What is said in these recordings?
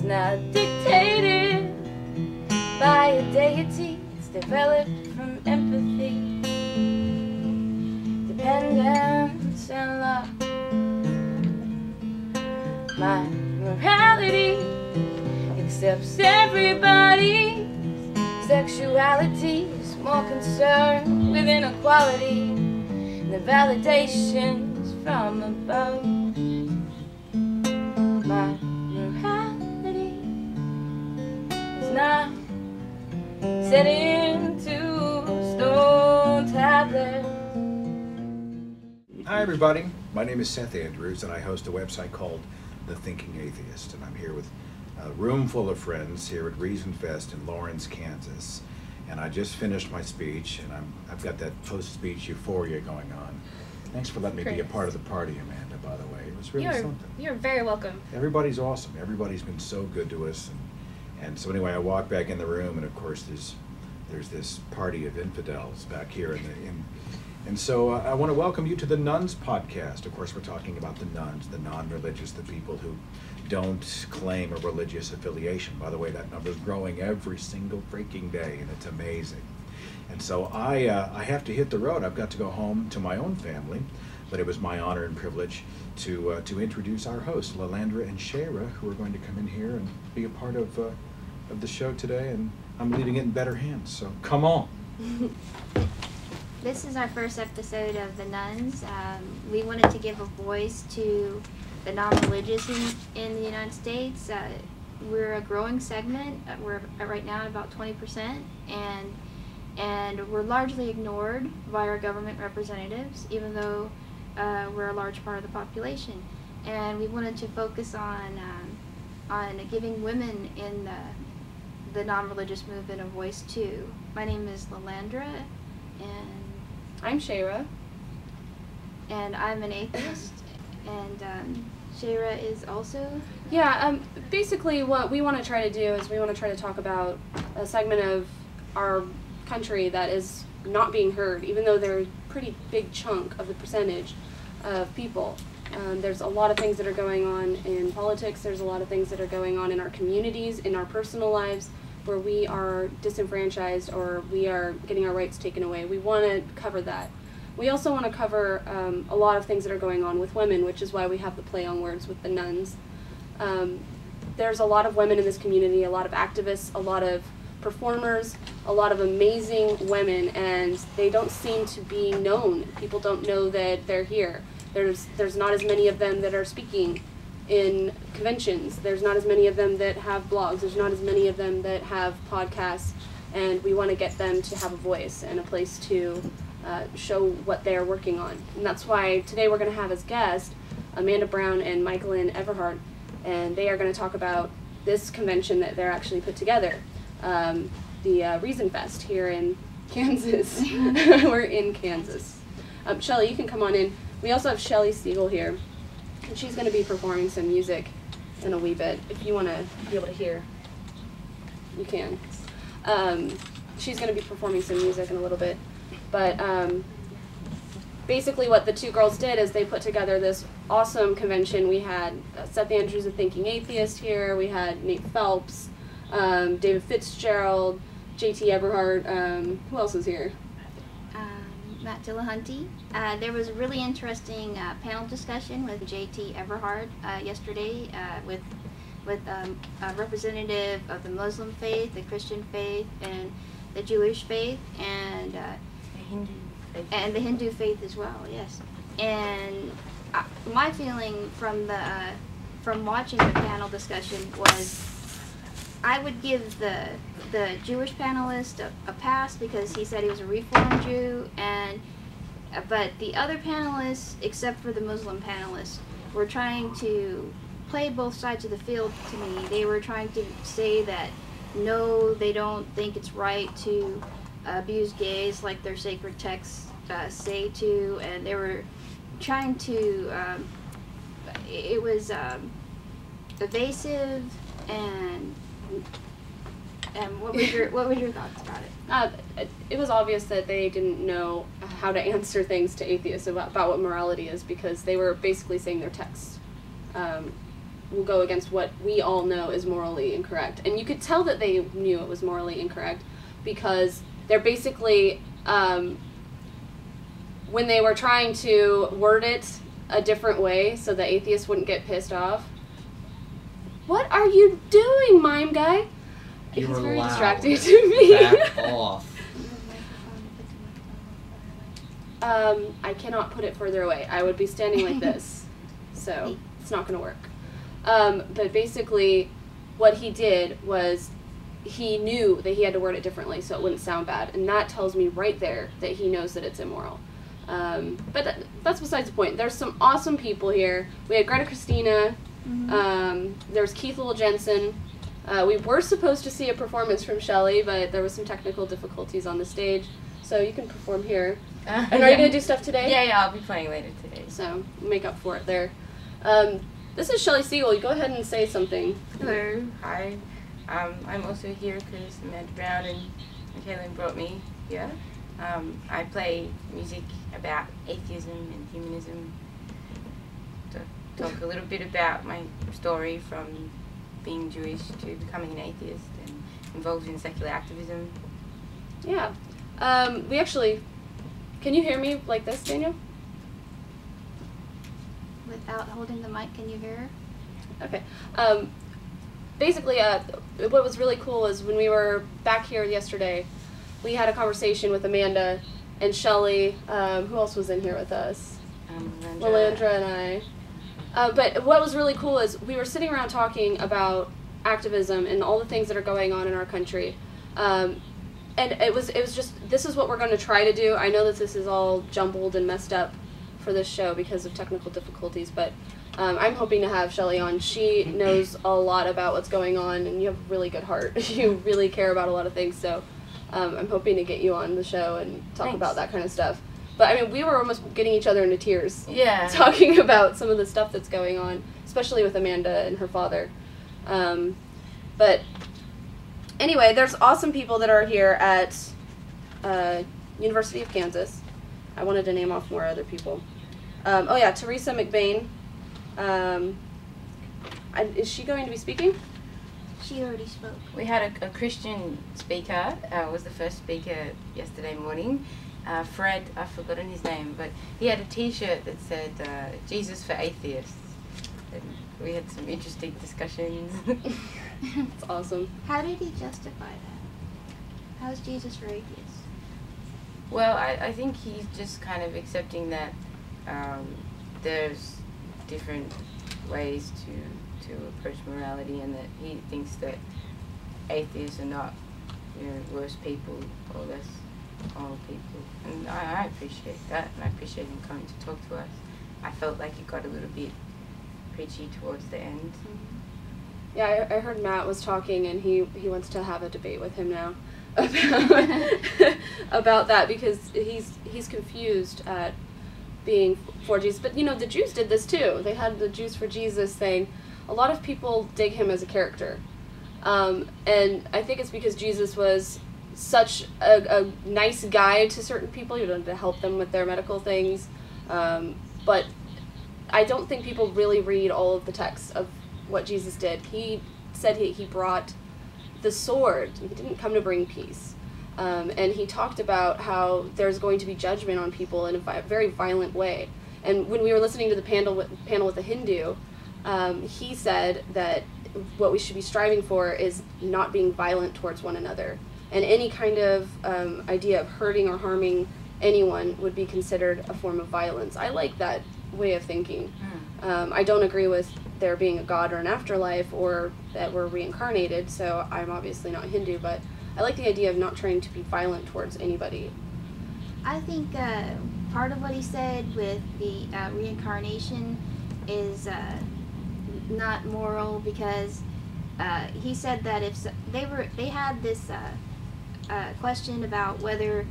not dictated by a deity. It's developed from empathy, dependence, and love. My morality accepts everybody's sexuality, is more concerned with inequality and the validations from above. My morality is not set into stone tablets. Hi everybody, my name is Seth Andrews and I host a website called The Thinking Atheist, and I'm here with a room full of friends here at Rziha Fest in Lawrence, Kansas. And I just finished my speech, and I've got that post-speech euphoria going on. Thanks for letting me be a part of the party, Amanda, by the way. It was really something. You're very welcome. Everybody's awesome. Everybody's been so good to us. And so anyway, I walked back in the room, and of course there's this party of infidels back here and so I want to welcome you to the Nuns podcast. Of course, we're talking about the nuns, the non-religious, the people who don't claim a religious affiliation. By the way, that number is growing every single freaking day, and it's amazing. And so I have to hit the road. I've got to go home to my own family, but it was my honor and privilege to introduce our hosts, Lilandra and Shayrah, who are going to come in here and be a part of the show today. And I'm leaving it in better hands. So come on. This is our first episode of The Nuns. We wanted to give a voice to the non-religious in the United States. We're a growing segment. We're right now at about 20%, and we're largely ignored by our government representatives, even though we're a large part of the population. And we wanted to focus on giving women in the non-religious movement a voice too. My name is Lilandra, and I'm Shayrah. And I'm an atheist. And Shayrah is also... Yeah, basically what we want to try to do is we want to try to talk about a segment of our country that is not being heard, even though they're a pretty big chunk of the percentage of people. There's a lot of things that are going on in politics. There's a lot of things that are going on in our communities, in our personal lives, where we are disenfranchised or we are getting our rights taken away. We want to cover that. We also want to cover a lot of things that are going on with women, which is why we have the play on words with the nuns. There's a lot of women in this community, a lot of activists, a lot of performers, a lot of amazing women, and they don't seem to be known. People don't know that they're here. There's not as many of them that are speaking in conventions. There's not as many of them that have blogs. There's not as many of them that have podcasts, and we want to get them to have a voice and a place to show what they're working on. And that's why today we're going to have as guests Amanda Brown and Michaelyn Eberhard, and they are going to talk about this convention that they're actually put together, the Rziha Fest here in Kansas. We're in Kansas. Shelley, you can come on in. We also have Shelley Segal here. And she's going to be performing some music in a wee bit. If you want to be able to hear, you can. She's going to be performing some music in a little bit. But basically what the two girls did is they put together this awesome convention. We had Seth Andrews, a Thinking Atheist here. We had Nate Phelps, David Fitzgerald, JT Eberhard. Who else is here? Matt Dillahunty. There was a really interesting panel discussion with JT Eberhard yesterday with a representative of the Muslim faith, the Christian faith, and the Jewish faith, and the Hindu faith as well. Yes, and my feeling from watching the panel discussion was I would give the Jewish panelist a pass because he said he was a Reform Jew, but the other panelists, except for the Muslim panelists, were trying to play both sides of the field to me. They were trying to say that no, they don't think it's right to abuse gays like their sacred texts say to, and they were trying to, it was evasive and what was your thoughts about it? It was obvious that they didn't know how to answer things to atheists about what morality is, because they were basically saying their texts will go against what we all know is morally incorrect. And you could tell that they knew it was morally incorrect because they're basically, when they were trying to word it a different way so the atheists wouldn't get pissed off. What are you doing, mime guy? You He's were very loud. distracting to me. Back off. I cannot put it further away. I would be standing like this, so it's not going to work. But basically, what he did was he knew that he had to word it differently so it wouldn't sound bad, and that tells me right there that he knows that it's immoral. But that's besides the point. There's some awesome people here. We had Greta Christina. There's Keith Little Jensen. We were supposed to see a performance from Shelley, but there was some technical difficulties on the stage, so you can perform here. And are you going to do stuff today? Yeah, I'll be playing later today. So, make up for it there. This is Shelley Segal. You go ahead and say something. Hello, hi. I'm also here because Amanda Brown and Michaelyn brought me here. I play music about atheism and humanism. To talk a little bit about my story from being Jewish to becoming an atheist and involved in secular activism. Yeah. We actually... Can you hear me like this, Daniel? Without holding the mic, can you hear her? Okay. Basically, what was really cool is when we were back here yesterday, we had a conversation with Amanda and Shelley. Who else was in here with us? Lilandra and I. But what was really cool is we were sitting around talking about activism and all the things that are going on in our country. And it was just, this is what we're going to try to do. I know that this is all jumbled and messed up for this show because of technical difficulties, but I'm hoping to have Shelley on. She knows a lot about what's going on, and you have a really good heart. You really care about a lot of things, so I'm hoping to get you on the show and talk about that kind of stuff. But, I mean, we were almost getting each other into tears talking about some of the stuff that's going on, especially with Amanda and her father. But... Anyway, there's awesome people that are here at University of Kansas. I wanted to name off more other people. Oh yeah, Teresa McBain. Is she going to be speaking? She already spoke. We had a Christian speaker, was the first speaker yesterday morning. Fred, I've forgotten his name, but he had a t-shirt that said, Jesus for Atheists. And we had some interesting discussions. That's awesome. How did he justify that? How is Jesus for atheists? Well, I think he's just kind of accepting that there's different ways to approach morality, and that he thinks that atheists are not, worse people or less moral people. And I appreciate that, and I appreciate him coming to talk to us. I felt like it got a little bit preachy towards the end. Yeah, I heard Matt was talking, and he wants to have a debate with him now about that, because he's confused at being for Jesus. But the Jews did this too. They had the Jews for Jesus thing. A lot of people dig him as a character, and I think it's because Jesus was such a nice guy to certain people, to help them with their medical things, but I don't think people really read all of the texts of what Jesus did. He said he brought the sword. He didn't come to bring peace. And he talked about how there's going to be judgment on people in a very violent way. And when we were listening to the panel with the Hindu, he said that what we should be striving for is not being violent towards one another. And any kind of idea of hurting or harming anyone would be considered a form of violence. I like that way of thinking. I don't agree with there being a God or an afterlife, or that we're reincarnated, so I'm obviously not Hindu, but I like the idea of not trying to be violent towards anybody. I think part of what he said with the reincarnation is not moral, because he said that if they had this question about whether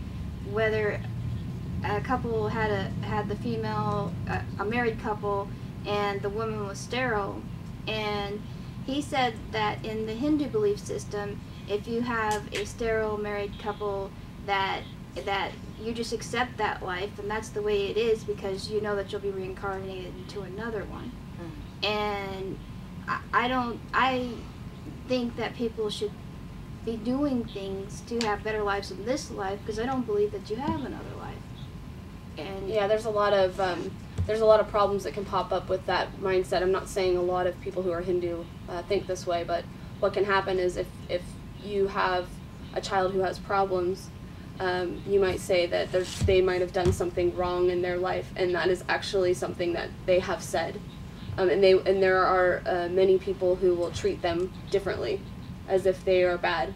a couple had the female, a married couple, and the woman was sterile, and he said that in the Hindu belief system, if you have a sterile married couple, that you just accept that life, and that's the way it is, because you know that you'll be reincarnated into another one. And I think that people should be doing things to have better lives in this life, because I don't believe that you have another life. And yeah, there's a lot of problems that can pop up with that mindset. I'm not saying a lot of people who are Hindu think this way, but what can happen is if you have a child who has problems, you might say that they might have done something wrong in their life, and that is actually something that they have said. And there are many people who will treat them differently, as if they are bad,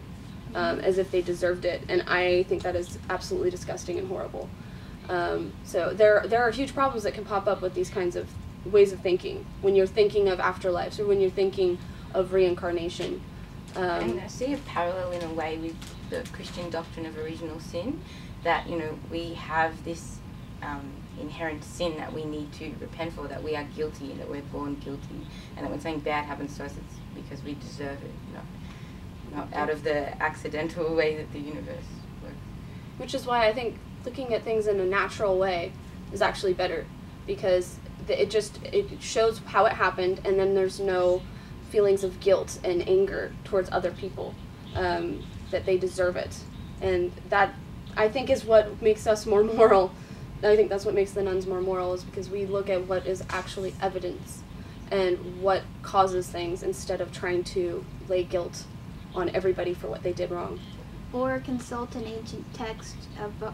as if they deserved it, and I think that is absolutely disgusting and horrible. So there are huge problems that can pop up with these kinds of ways of thinking when you're thinking of afterlives or when you're thinking of reincarnation. And I see a parallel in a way with the Christian doctrine of original sin, that, you know, we have this inherent sin that we need to repent for, that we are guilty, that we're born guilty, and that when something bad happens to us, it's because we deserve it, not out of the accidental way that the universe works. Which is why I think looking at things in a natural way is actually better, because it shows how it happened, and then there's no feelings of guilt and anger towards other people, that they deserve it. And that, I think, is what makes us more moral. I think that's what makes the nuns more moral, is because we look at what is actually evidence and what causes things, instead of trying to lay guilt on everybody for what they did wrong. Or consult an ancient text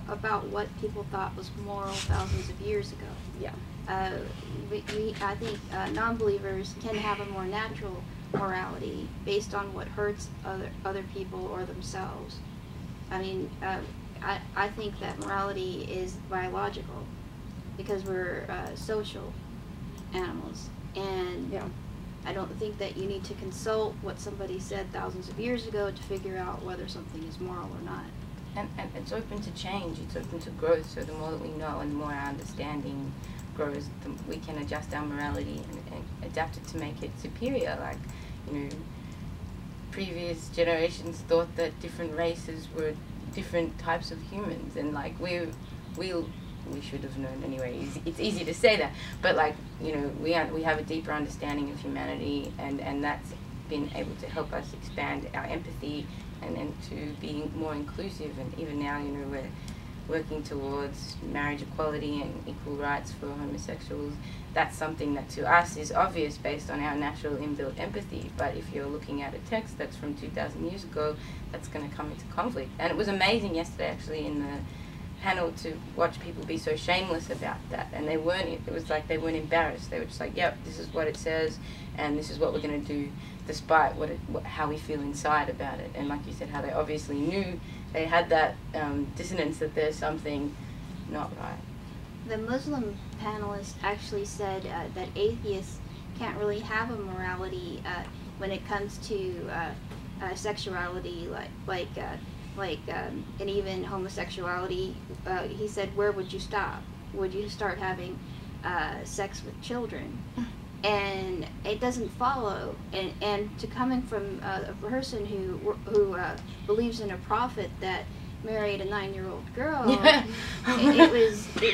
about what people thought was moral thousands of years ago. Yeah. I think non-believers can have a more natural morality based on what hurts other people or themselves. I mean, I think that morality is biological, because we're social animals, and Yeah. I don't think that you need to consult what somebody said thousands of years ago to figure out whether something is moral or not. And it's open to change, it's open to growth, so the more that we know and the more our understanding grows, we can adjust our morality and adapt it to make it superior. Like, you know, previous generations thought that different races were different types of humans, and like we should have known anyway. It's easy to say that, but like, you know, we have a deeper understanding of humanity, and that's been able to help us expand our empathy and to being more inclusive. And even now, you know, we're working towards marriage equality and equal rights for homosexuals. That's something that to us is obvious based on our natural inbuilt empathy, but if you're looking at a text that's from 2,000 years ago, that's going to come into conflict. And it was amazing yesterday, actually, in the panel, to watch people be so shameless about that, and it was like they weren't embarrassed. They were just like, yep, this is what it says, and this is what we're going to do, despite how we feel inside about it. And like you said, how they obviously knew, they had that dissonance that there's something not right. The Muslim panelist actually said that atheists can't really have a morality when it comes to sexuality, and even homosexuality. He said, where would you stop? Would you start having sex with children? And it doesn't follow. And to coming from a person who believes in a prophet that married a 9-year-old girl, it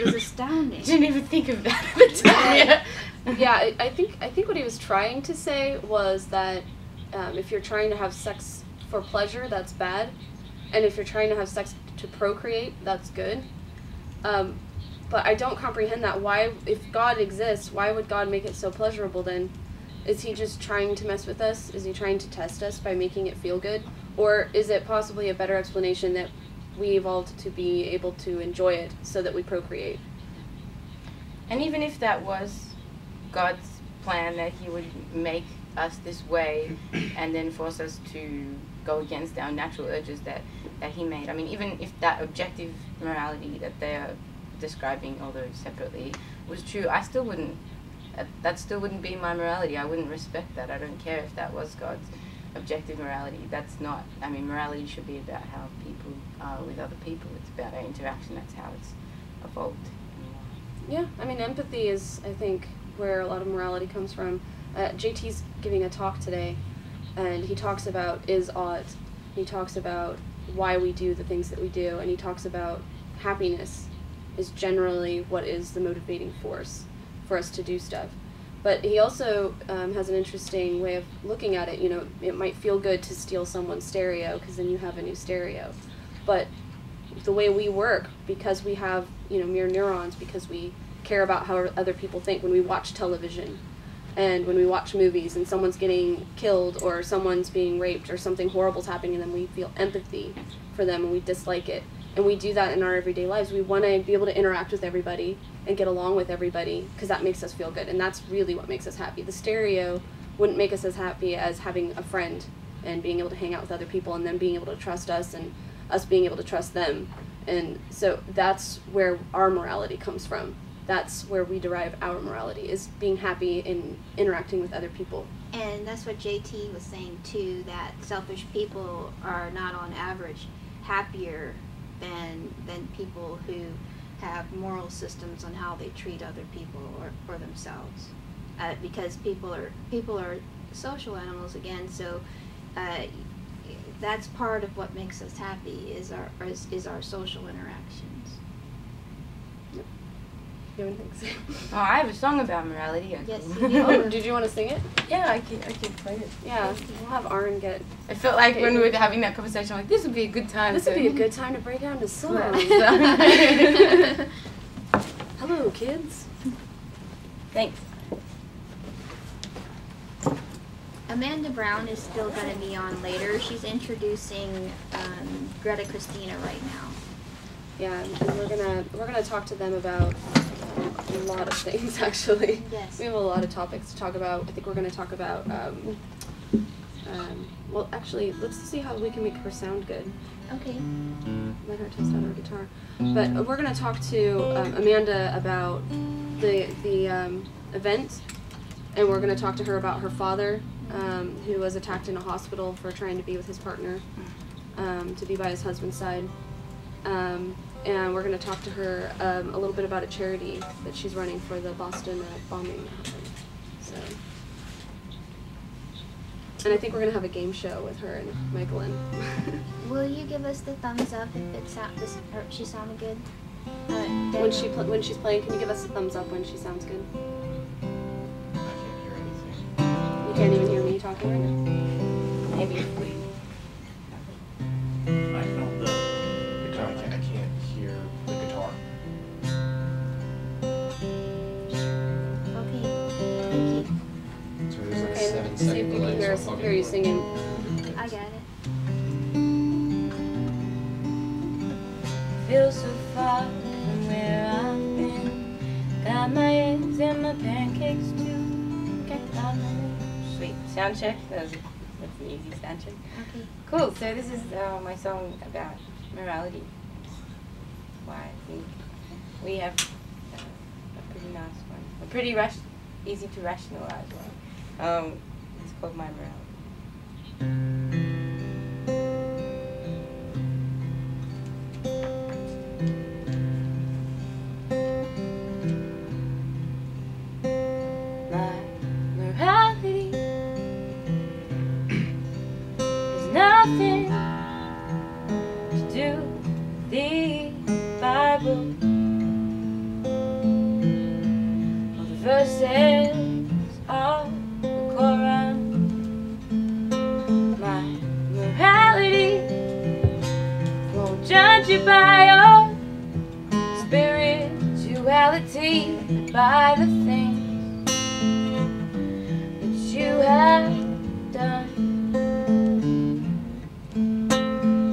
was astounding. Didn't even think of that at the time. Yeah, I think what he was trying to say was that if you're trying to have sex for pleasure, that's bad, and if you're trying to have sex to procreate, that's good. But I don't comprehend that. Why, if God exists, why would God make it so pleasurable then? Is he just trying to mess with us? Is he trying to test us by making it feel good? Or is it possibly a better explanation that we evolved to be able to enjoy it so that we procreate? And even if that was God's plan, that he would make us this way and then force us to go against our natural urges that he made. I mean, even if that objective morality that they're describing, although separately, was true, I still wouldn't, that still wouldn't be my morality. I wouldn't respect that. I don't care if that was God's objective morality. That's not, I mean, morality should be about how people are with other people. It's about our interaction. That's how it's evolved. Yeah, I mean, empathy is, I think, where a lot of morality comes from. JT's giving a talk today, and he talks about is ought. He talks about why we do the things that we do, and he talks about happiness is generally what is the motivating force for us to do stuff. But he also has an interesting way of looking at it. You know, it might feel good to steal someone's stereo because then you have a new stereo. But the way we work, because we have, you know, mirror neurons, because we care about how other people think when we watch television and when we watch movies and someone's getting killed or someone's being raped or something horrible's happening, and then we feel empathy for them and we dislike it. And we do that in our everyday lives. We want to be able to interact with everybody and get along with everybody because that makes us feel good, and that's really what makes us happy. The stereo wouldn't make us as happy as having a friend and being able to hang out with other people and them being able to trust us and us being able to trust them. And so that's where our morality comes from. That's where we derive our morality, is being happy and interacting with other people. And that's what JT was saying too, that selfish people are not on average happier than people who have moral systems on how they treat other people or themselves, because people are social animals again. So that's part of what makes us happy is our social interactions. Yep. You have anything to say? Oh, I have a song about morality. Yes, actually. you do. Oh, did you want to sing it? Yeah, I could play it. Yeah, we'll have Aaron get. I felt like when we were having that conversation, I'm like, this would be a good time. This would be a good time to break down to song. Hello, kids. Thanks. Amanda Brown is still going to be on later. She's introducing Greta Christina right now. Yeah, and we're gonna talk to them about a lot of things actually. Yes. We have a lot of topics to talk about. I think we're gonna talk about. Well, actually, let's see how we can make her sound good. Okay. Let her test out her guitar. But we're gonna talk to Amanda about the event, and we're gonna talk to her about her father, who was attacked in a hospital for trying to be with his partner, to be by his husband's side. And we're going to talk to her a little bit about a charity that she's running for the Boston bombing that happened. So, and I think we're going to have a game show with her and Michaelyn. Will you give us the thumbs up if she sounded good? When she's playing, can you give us a thumbs up when she sounds good? I can't hear anything. You can't even hear me talking right now. Maybe. I felt the guitar. I can't hear the guitar. Okay. Thank you. So there's like a Okay, 7 see if second we can delay. so I'll hear you plug it. singing. I got it. Feel so far from where I've been. Got my eggs and my pancakes too. Okay. Got my sweet sound check. That's an easy sound check. Okay. Cool. So this is my song about morality. Why I think we have a pretty nice one, a pretty easy to rationalize one. It's called My Morality. My morality is nothing to do with the Bible or the verses of the Quran. My morality won't judge you by your spirituality, but by the things that you have done.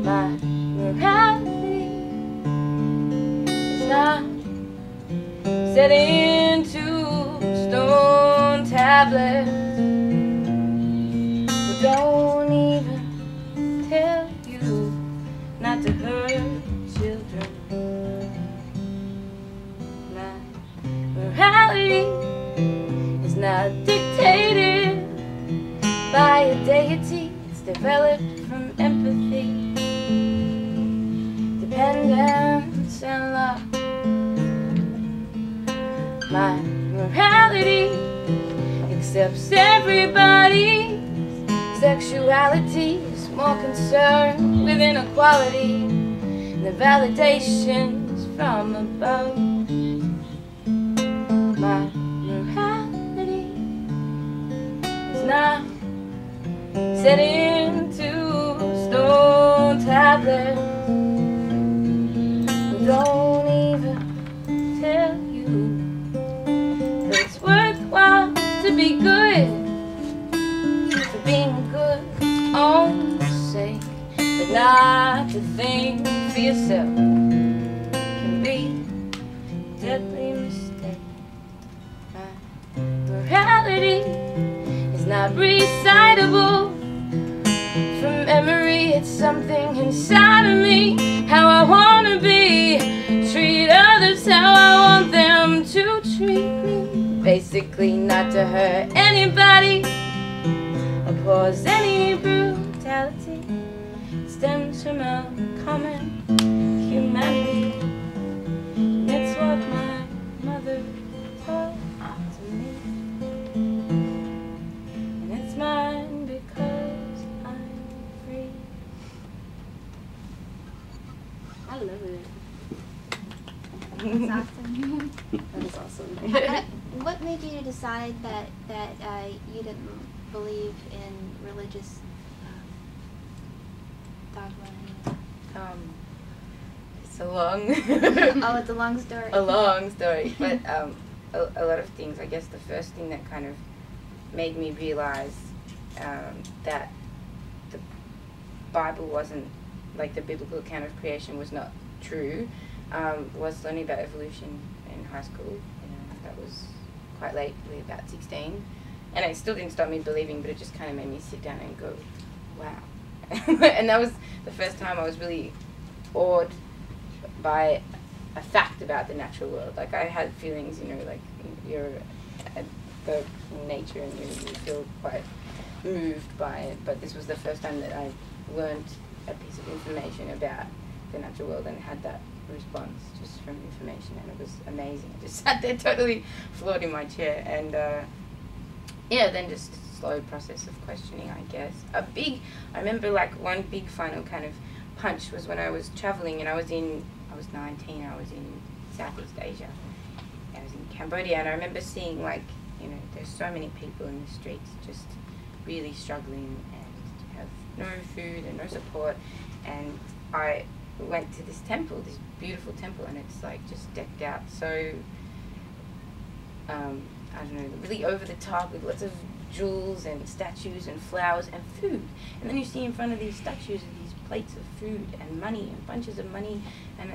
My morality is not set into stone tablets. But don't even tell you not to hurt children. My morality is not dictated by a deity. It's developed from empathy, dependence, and love. My morality accepts everybody's sexuality, is more concerned with inequality and the validations from above. My morality set into stone tablets. Don't even tell you that it's worthwhile to be good, for being good on the sake, but not to think for yourself can be a deadly mistake. Morality is not recitable from memory, it's something inside of me. How I wanna be, treat others how I want them to treat me. Basically not to hurt anybody or cause any brutality. It stems from a common humanity. And it's what my mother taught to me. And it's mine because I'm free. I love it. That's awesome. That is awesome. What made you decide that you didn't believe in religious dogma? It's a long Oh, it's a long story. a long story, but a lot of things. I guess the first thing that kind of made me realize that the Bible wasn't, like the biblical account of creation was not true, was learning about evolution in high school. That was quite late, really about 16. And it still didn't stop me believing, but it just kind of made me sit down and go, wow. And that was the first time I was really awed by a fact about the natural world. Like, I had feelings, like you're at the nature and you feel quite moved by it, but this was the first time that I learned a piece of information about the natural world and had that response just from information, and it was amazing. I just sat there totally floored in my chair, and then just slow process of questioning, I guess. I remember like one big final kind of punch was when I was traveling, and I was 19, I was in Southeast Asia. I was in Cambodia, and I remember seeing like, there's so many people in the streets just really struggling and have no food and no support, and I went to this temple, this beautiful temple, and it's like just decked out so I don't know, really over the top with lots of jewels and statues and flowers and food. And then you see in front of these statues these plates of food and money and bunches of money, and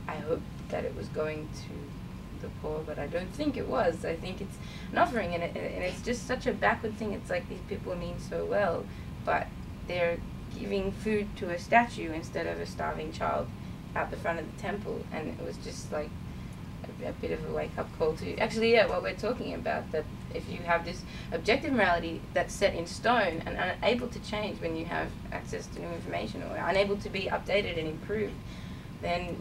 I hoped that it was going to the poor, but I don't think it was. I think it's an offering, and it's just such a backward thing. It's like these people mean so well, but they're giving food to a statue instead of a starving child out the front of the temple. And it was just like a bit of a wake-up call to actually, what we're talking about, that if you have this objective morality that's set in stone and unable to change when you have access to new information, or unable to be updated and improved, then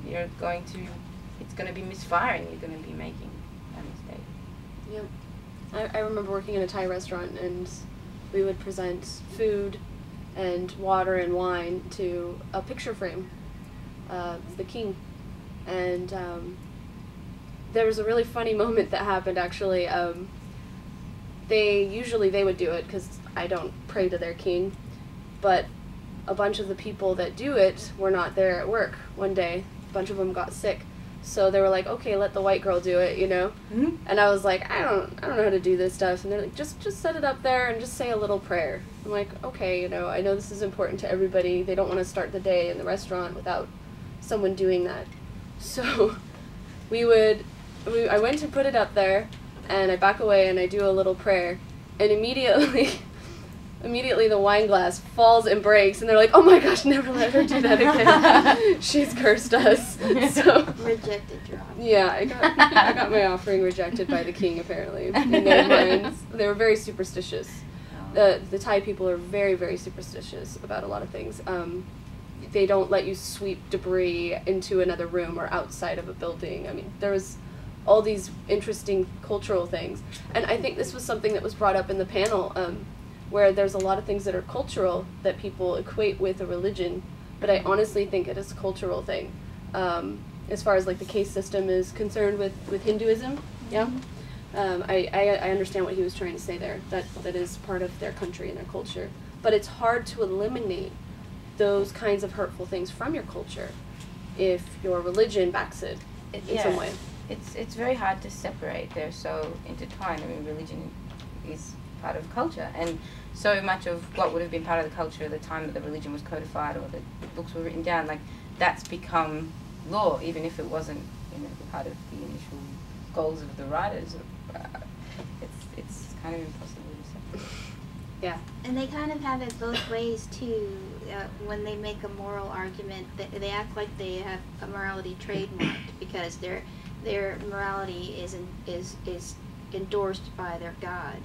it's going to be misfiring. You're going to be making a mistake. Yep. I remember working in a Thai restaurant, and we would present food and water and wine to a picture frame, the king. And there was a really funny moment that happened, actually. They would do it because I don't pray to their king, but a bunch of the people that do it were not there at work one day. A bunch of them got sick, so they were like, okay, let the white girl do it, Mm-hmm. And I was like, I don't know how to do this stuff. And they're like, just set it up there and just say a little prayer. I'm like, okay, I know this is important to everybody. They don't want to start the day in the restaurant without someone doing that. So I went to put it up there, and I back away and I do a little prayer, and immediately the wine glass falls and breaks, and they're like, oh my gosh, never let her do that again. She's cursed us. So Rejected drop. yeah, I got my offering rejected by the king, apparently, in their minds. They were very superstitious. The Thai people are very, very superstitious about a lot of things. They don't let you sweep debris into another room or outside of a building. I mean, there was all these interesting cultural things. And I think this was something that was brought up in the panel, where there's a lot of things that are cultural that people equate with a religion, but I honestly think it is a cultural thing. As far as like the caste system is concerned with Hinduism, yeah? I understand what he was trying to say there, that is part of their country and their culture. But it's hard to eliminate those kinds of hurtful things from your culture if your religion backs it in some way. It's very hard to separate. They're so intertwined. I mean, religion is part of culture, and so much of what would have been part of the culture at the time that the religion was codified or the books were written down, like, that's become law, even if it wasn't, part of the initial goals of the writers. It's kind of impossible to separate. Yeah. And they kind of have it both ways too. When they make a moral argument, they act like they have a morality trademarked because their morality is endorsed by their God.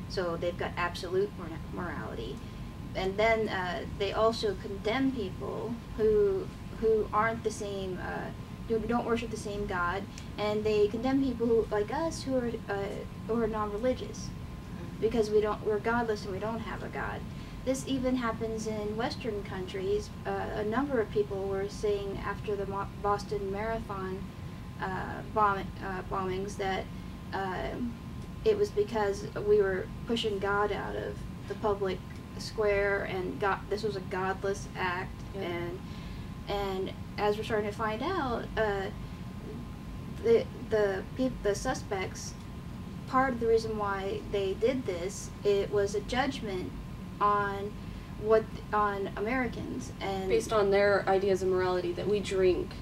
So they've got absolute morality. And then they also condemn people who aren't the same, who don't worship the same God, and they condemn people who, like us, who are non-religious, because we're godless and we don't have a God. This even happens in Western countries. A number of people were saying after the Boston Marathon bombings that it was because we were pushing God out of the public square, and this was a godless act. Yeah. And as we're starting to find out, the suspects, part of the reason why they did this, it was a judgment on Americans, and based on their ideas of morality, that we drink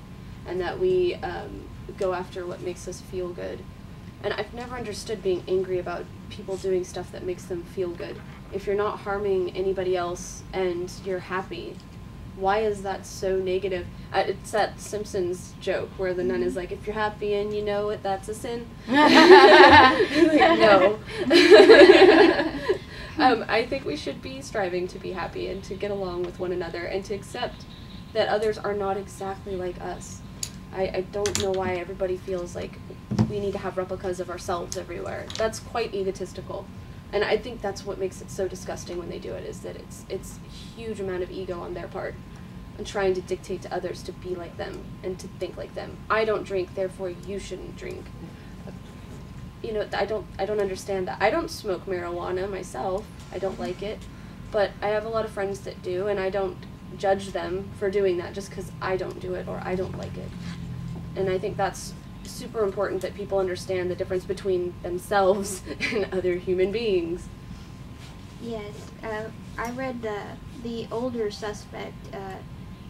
and that we go after what makes us feel good. And I've never understood being angry about people doing stuff that makes them feel good. If you're not harming anybody else and you're happy, why is that so negative? It's that Simpsons joke where the nun is like, if you're happy and you know it, that's a sin. Like, no. I think we should be striving to be happy and to get along with one another and to accept that others are not exactly like us. I don't know why everybody feels like we need to have replicas of ourselves everywhere. That's quite egotistical. And I think that's what makes it so disgusting when they do it, is that it's a huge amount of ego on their part and trying to dictate to others to be like them and to think like them. I don't drink, therefore you shouldn't drink. I don't understand that. I don't smoke marijuana myself. I don't like it. But I have a lot of friends that do, and I don't judge them for doing that just because I don't do it or I don't like it. And I think that's super important, that people understand the difference between themselves and other human beings. Yes, I read the older suspect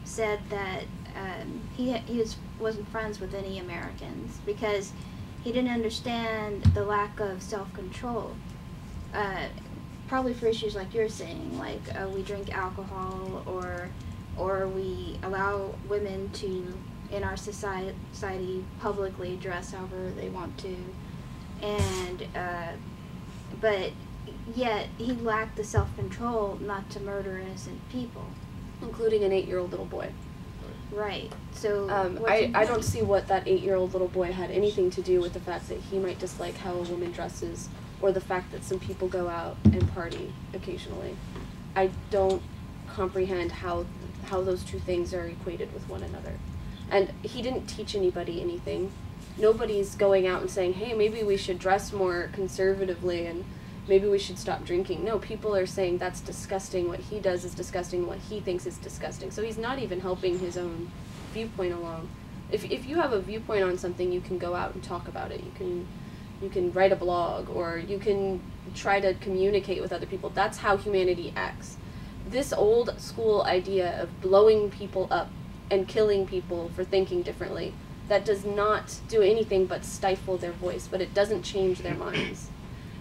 said that he wasn't friends with any Americans because he didn't understand the lack of self-control. Probably for issues like you're saying, like we drink alcohol or we allow women to, in our society, publicly dress however they want to, and but yet he lacked the self-control not to murder innocent people, including an 8-year-old little boy. Right. So I don't see what that 8-year-old little boy had anything to do with the fact that he might dislike how a woman dresses, or the fact that some people go out and party occasionally. I don't comprehend how those two things are equated with one another. And he didn't teach anybody anything. Nobody's going out and saying, hey, maybe we should dress more conservatively and maybe we should stop drinking. No, people are saying that's disgusting, what he does is disgusting, what he thinks is disgusting. So he's not even helping his own viewpoint along. If you have a viewpoint on something, you can go out and talk about it. You can write a blog, or you can try to communicate with other people. That's how humanity acts. This old school idea of blowing people up and killing people for thinking differently, that does not do anything but stifle their voice, but it doesn't change their minds.